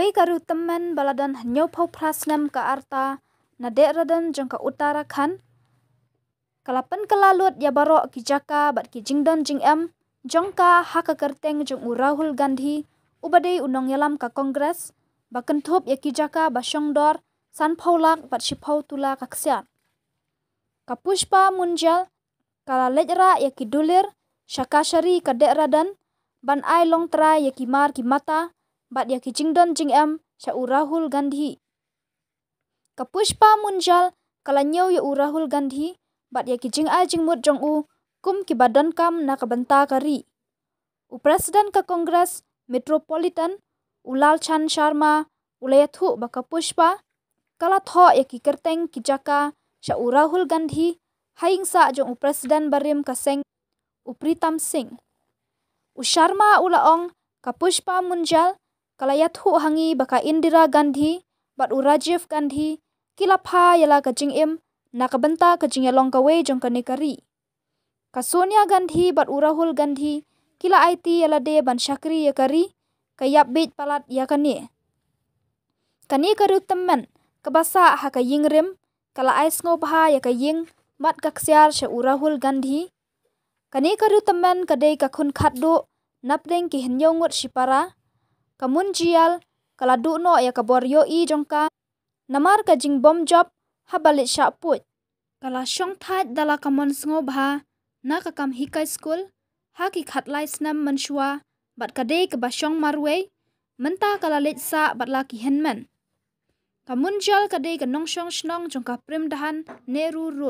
Kawai karu teman baladan hanyau pau prasnam ka arta na radan jong ka Uttarakhand. Kalapan kalalut ya barok ki jaka bat ki jingdon jing em jong ka haka kerteng jong Rahul Gandhi ubadai unong yalam ka kongres bakan thop ya ki jaka basyong dor san paulak bat shipau tula kaksiat. Ka Pushpa Munjal kala lejra ya ki dulir syakashari ka radan ban ai long tra ya ki mar ki mata bat ya ki jingdon jing em sya Rahul Gandhi. Ka Pushpa Munjal kala nyau ya Rahul Gandhi bat ya ki jing ai jing mut jong kum ki badon kam na ka banta kari. Presiden ka Kongres Metropolitan Ulal Chan Sharma ulayathu baka Pushpa kala tho ya ki kerteng ki jaka sya Rahul Gandhi haingsa jong Presiden barim ka seng Pritam Singh. Sharma ulaong ka Pushpa Munjal kala yathu hangi baka Indira Gandhi bat Rajiv Gandhi kila pha yala ka jing im na ka banta ka jing yalong ka wei jong ka nekari. Ka Sonia Gandhi bat Rahul Gandhi kila IT yala de ban syakri ya kari kayap beit palat ya kani. Kani karu temen kabasa ha ka yingrim kala ais ngobha ya ka ying mat kaksiar sya Rahul Gandhi. Kani karu temen kadai ka khun khatdo napdeng ki henyong ngut shipara kamun jial kala duno ya ka boryo i jongka namar ka jing bom job habalit sya put kala syong that dala kamon ngobha na ka kam hikai school ha ki khatlai snam manshua bat kadai ka basyong marwei menta kala let sa bat la ki henmen kamun jal kadai ka nongshong shnong jongka Prem Dahan Nehru Road